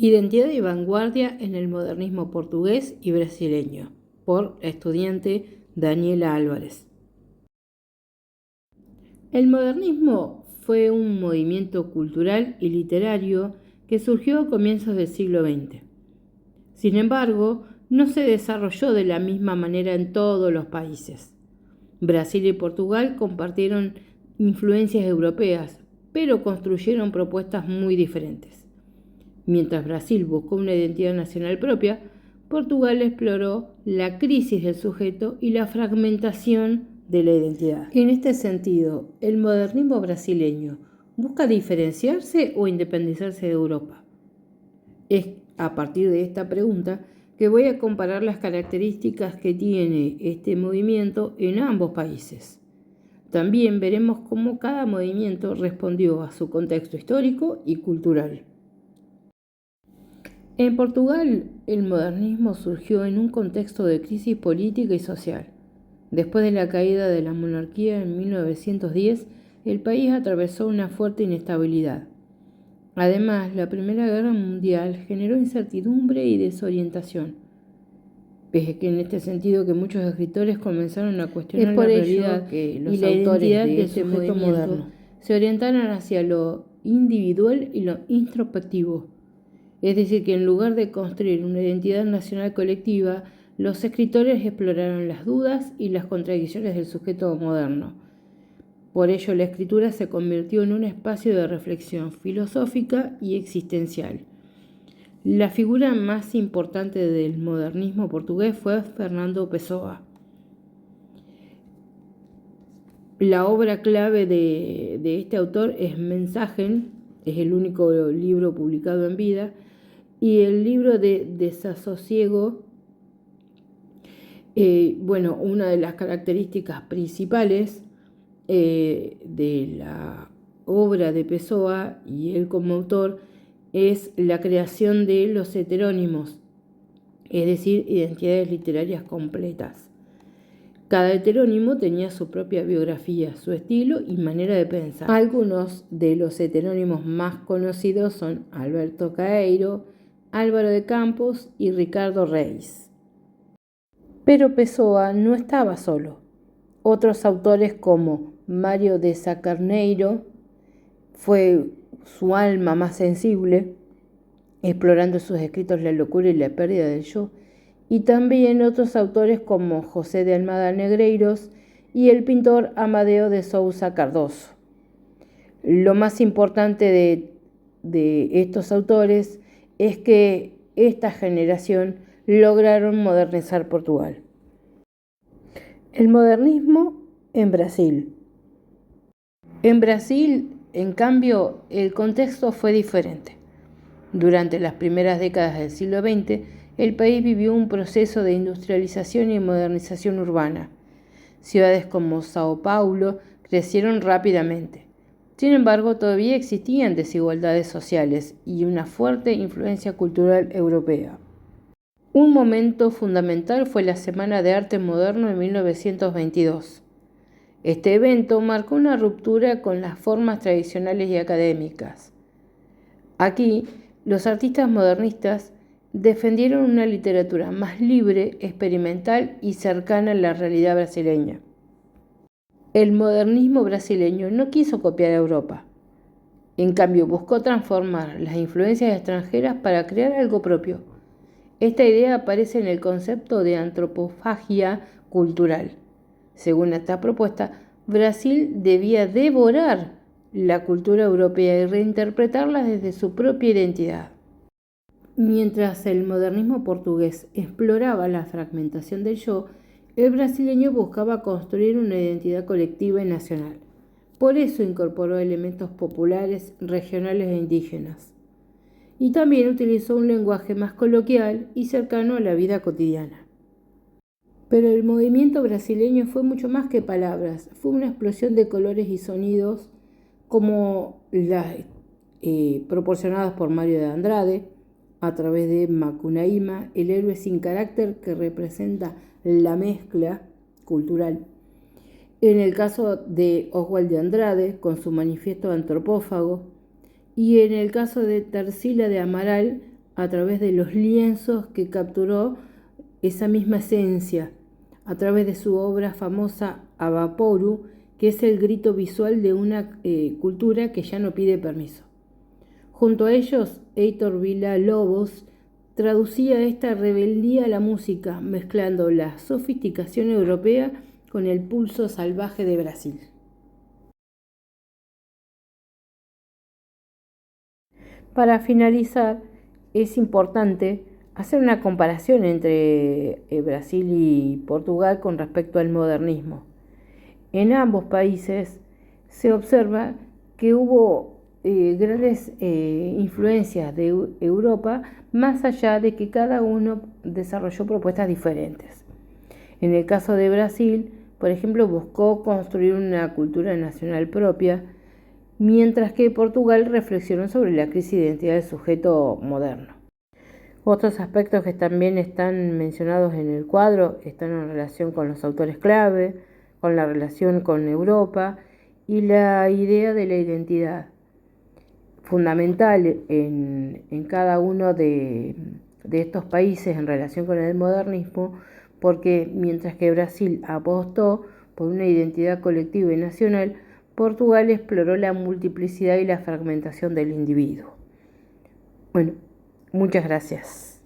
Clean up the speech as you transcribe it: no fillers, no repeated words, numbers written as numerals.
Identidad y vanguardia en el modernismo portugués y brasileño, por la estudiante Daniela Álvarez. El modernismo fue un movimiento cultural y literario que surgió a comienzos del siglo XX. Sin embargo, no se desarrolló de la misma manera en todos los países. Brasil y Portugal compartieron influencias europeas, pero construyeron propuestas muy diferentes. Mientras Brasil buscó una identidad nacional propia, Portugal exploró la crisis del sujeto y la fragmentación de la identidad. En este sentido, ¿el modernismo brasileño busca diferenciarse o independizarse de Europa? Es a partir de esta pregunta que voy a comparar las características que tiene este movimiento en ambos países. También veremos cómo cada movimiento respondió a su contexto histórico y cultural. En Portugal, el modernismo surgió en un contexto de crisis política y social. Después de la caída de la monarquía en 1910, el país atravesó una fuerte inestabilidad. Además, la Primera Guerra Mundial generó incertidumbre y desorientación. Pese que en este sentido que muchos escritores comenzaron a cuestionar la realidad y la identidad de este sujeto moderno, se orientaron hacia lo individual y lo introspectivo. Es decir, que en lugar de construir una identidad nacional colectiva, los escritores exploraron las dudas y las contradicciones del sujeto moderno. Por ello, la escritura se convirtió en un espacio de reflexión filosófica y existencial. La figura más importante del modernismo portugués fue Fernando Pessoa. La obra clave de este autor es Mensagen, es el único libro publicado en vida, y el libro de Desasosiego. Una de las características principales de la obra de Pessoa y él como autor es la creación de los heterónimos, es decir, identidades literarias completas. Cada heterónimo tenía su propia biografía, su estilo y manera de pensar. Algunos de los heterónimos más conocidos son Alberto Caeiro, Álvaro de Campos y Ricardo Reis. Pero Pessoa no estaba solo. Otros autores como Mário de Sá Carneiro fue su alma más sensible, explorando en sus escritos la locura y la pérdida del yo, y también otros autores como José de Almada Negreiros y el pintor Amadeo de Sousa Cardoso. Lo más importante de estos autores es que esta generación lograron modernizar Portugal. El modernismo en Brasil. En Brasil, en cambio, el contexto fue diferente. Durante las primeras décadas del siglo XX, el país vivió un proceso de industrialización y modernización urbana. Ciudades como Sao Paulo crecieron rápidamente. Sin embargo, todavía existían desigualdades sociales y una fuerte influencia cultural europea. Un momento fundamental fue la Semana de Arte Moderno en 1922. Este evento marcó una ruptura con las formas tradicionales y académicas. Aquí, los artistas modernistas defendieron una literatura más libre, experimental y cercana a la realidad brasileña. El modernismo brasileño no quiso copiar a Europa. En cambio, buscó transformar las influencias extranjeras para crear algo propio. Esta idea aparece en el concepto de antropofagia cultural. Según esta propuesta, Brasil debía devorar la cultura europea y reinterpretarla desde su propia identidad. Mientras el modernismo portugués exploraba la fragmentación del yo, el brasileño buscaba construir una identidad colectiva y nacional. Por eso incorporó elementos populares, regionales e indígenas. Y también utilizó un lenguaje más coloquial y cercano a la vida cotidiana. Pero el movimiento brasileño fue mucho más que palabras, fue una explosión de colores y sonidos como las proporcionados por Mário de Andrade, a través de Macunaíma, el héroe sin carácter que representa la mezcla cultural. En el caso de Oswald de Andrade, con su manifiesto antropófago, y en el caso de Tarsila de Amaral, a través de los lienzos que capturó esa misma esencia, a través de su obra famosa Avaporu, que es el grito visual de una cultura que ya no pide permiso. Junto a ellos, Heitor Villa-Lobos traducía esta rebeldía a la música, mezclando la sofisticación europea con el pulso salvaje de Brasil. Para finalizar, es importante hacer una comparación entre Brasil y Portugal con respecto al modernismo. En ambos países se observa que hubo grandes influencias de Europa, más allá de que cada uno desarrolló propuestas diferentes. En el caso de Brasil, por ejemplo, buscó construir una cultura nacional propia, mientras que Portugal reflexionó sobre la crisis de identidad del sujeto moderno. Otros aspectos que también están mencionados en el cuadro están en relación con los autores clave, con la relación con Europa y la idea de la identidad, fundamental en cada uno de estos países en relación con el modernismo, porque mientras que Brasil apostó por una identidad colectiva y nacional, Portugal exploró la multiplicidad y la fragmentación del individuo. Bueno, muchas gracias.